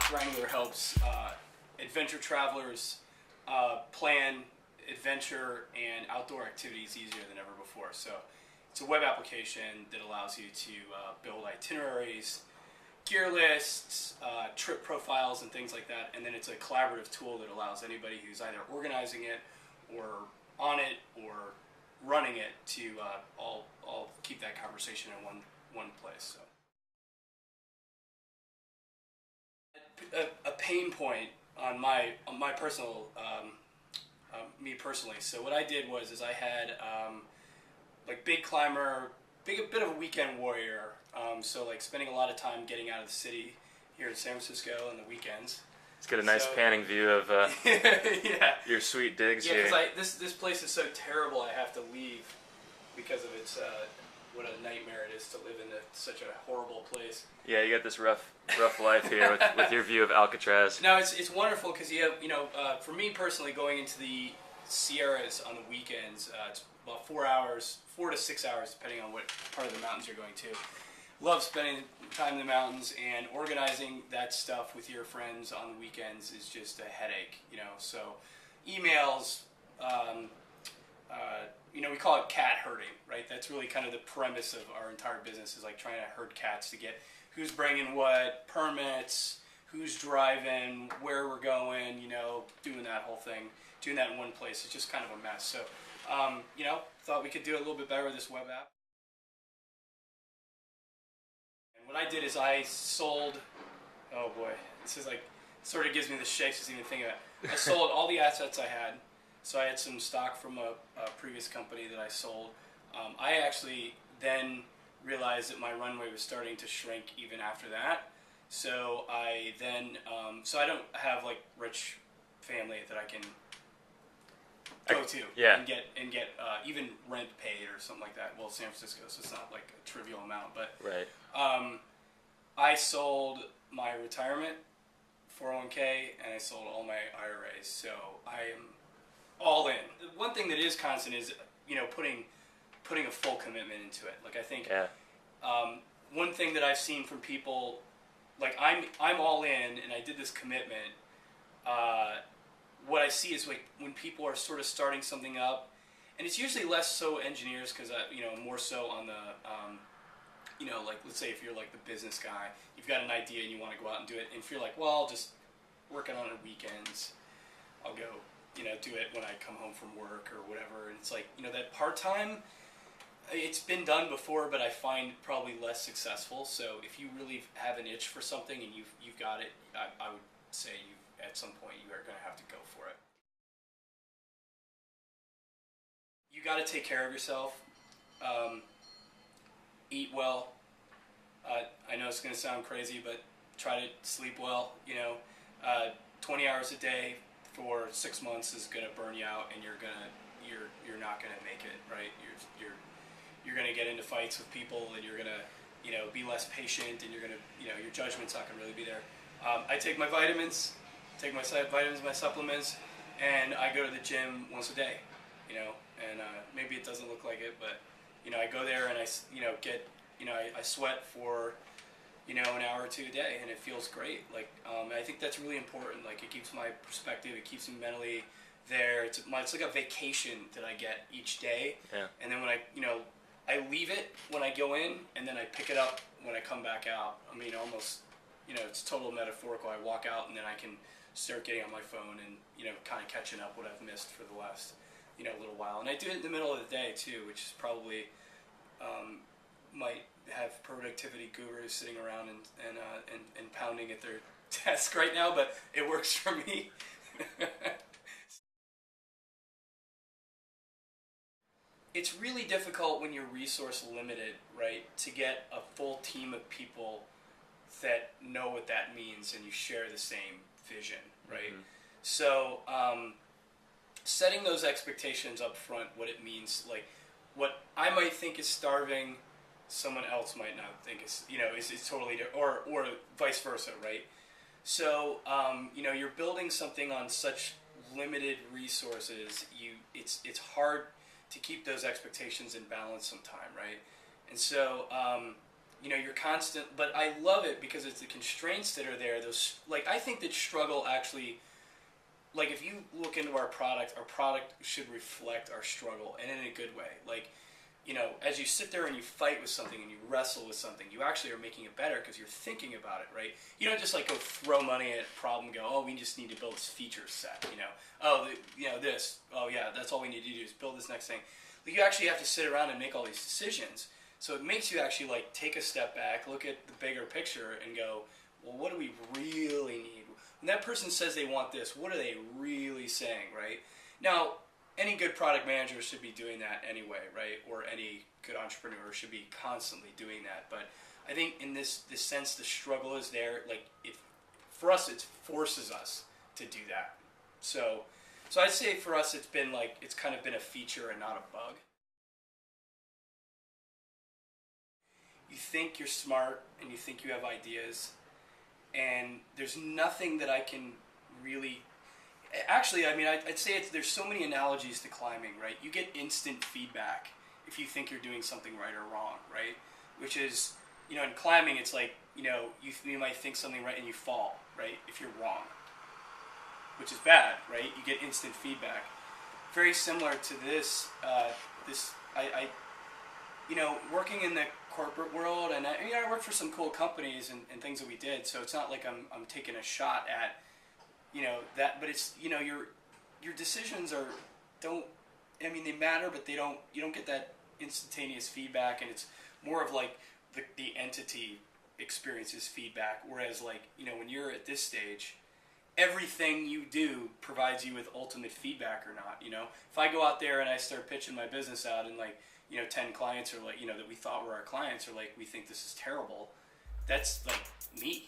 Path Wrangler helps adventure travelers plan adventure and outdoor activities easier than ever before. So it's a web application that allows you to build itineraries, gear lists, trip profiles, and things like that. And then it's a collaborative tool that allows anybody who's either organizing it or on it or running it to all keep that conversation in one place. So. A pain point on my personal me personally. So what I did was I had like big climber, a bit of a weekend warrior. So like spending a lot of time getting out of the city here in San Francisco on the weekends. Let's get a nice panning view of yeah. your sweet digs here. Yeah, because this place is so terrible. I have to leave because of its what a nightmare it is to live in such a horrible place. Yeah, you got this rough life here with your view of Alcatraz. No, it's wonderful because you have, for me personally, going into the Sierras on the weekends, it's about 4 to 6 hours, depending on what part of the mountains you're going to. Love spending time in the mountains, and organizing that stuff with your friends on the weekends is just a headache, So emails, we call it cat herding, right? That's really kind of the premise of our entire business, is like trying to herd cats to get who's bringing what, permits, who's driving, where we're going, doing that whole thing. Doing that in one place is just kind of a mess. So, thought we could do a little bit better with this web app. And what I did is I sold, oh boy, this is like, sort of gives me the shakes just even thinking about it. I sold all the assets I had. So I had some stock from a previous company that I sold. I actually then realized that my runway was starting to shrink even after that. So I then, so I don't have like rich family that I can go to and get even rent paid or something like that. Well, San Francisco, so it's not like a trivial amount, but right. I sold my retirement 401k and I sold all my IRAs. So I am all in. The one thing that is constant is putting a full commitment into it. Like I think one thing that I've seen from people, like I'm all in and I did this commitment. What I see is like when people are sort of starting something up, and it's usually less so engineers because more so on the like let's say if you're like the business guy, you've got an idea and you want to go out and do it, and if you're like, well, I'll just working on it weekends, I'll go do it when I come home from work or whatever, and it's like that part-time, it's been done before, but I find probably less successful. So if you really have an itch for something and you've got it, I would say at some point you are going to have to go for it. You got to take care of yourself, eat well. I know it's going to sound crazy, but try to sleep well. 20 hours a day for 6 months is going to burn you out, and you're not going to make it, right? You're going to get into fights with people, and you're going to be less patient, and you're going to your judgment's not going to really be there. I take my vitamins, my supplements, and I go to the gym once a day, and maybe it doesn't look like it, but I go there and I get I sweat for an hour or two a day, and it feels great. Like I think that's really important. Like it keeps my perspective, it keeps me mentally there. It's like a vacation that I get each day. Yeah. And then when I leave it when I go in, and then I pick it up when I come back out. I mean, almost it's total metaphorical. I walk out and then I can start getting on my phone and kind of catching up what I've missed for the last little while. And I do it in the middle of the day too, which is probably might have productivity gurus sitting around and pounding at their desk right now, but it works for me. It's really difficult when you're resource limited, right, to get a full team of people that know what that means and you share the same vision, right? Mm-hmm. So setting those expectations up front, what it means, like what I might think is starving, someone else might not think is totally different, or vice versa, right? So you're building something on such limited resources. It's hard to keep those expectations in balance sometime, right? And so you're constant, but I love it because it's the constraints that are there. Those, like, I think that struggle actually, like, if you look into our product should reflect our struggle, and in a good way. Like, as you sit there and you fight with something and you wrestle with something, you actually are making it better because you're thinking about it, right? You don't just like go throw money at a problem and go, oh, we just need to build this feature set, this, oh yeah, that's all we need to do is build this next thing. Like, you actually have to sit around and make all these decisions. So it makes you actually like take a step back, look at the bigger picture and go, well, what do we really need? When that person says they want this, what are they really saying, right? Now, any good product manager should be doing that anyway, right? Or any good entrepreneur should be constantly doing that. But I think in this sense, the struggle is there. Like, for us, it forces us to do that. So I'd say for us, it's kind of been a feature and not a bug. You think you're smart and you think you have ideas, and there's nothing that I can really. Actually, I mean, I'd say there's so many analogies to climbing, right? You get instant feedback if you think you're doing something right or wrong, right? Which is, in climbing, it's like, you might think something right and you fall, right? If you're wrong, which is bad, right? You get instant feedback. Very similar to this, working in the corporate world, and I worked for some cool companies and things that we did, so it's not like I'm taking a shot at that, but it's, your decisions they matter, but you don't get that instantaneous feedback, and it's more of like the entity experiences feedback, whereas like, when you're at this stage, everything you do provides you with ultimate feedback or not. If I go out there and I start pitching my business out and like, 10 clients are like, that we thought were our clients are like, we think this is terrible, that's like me.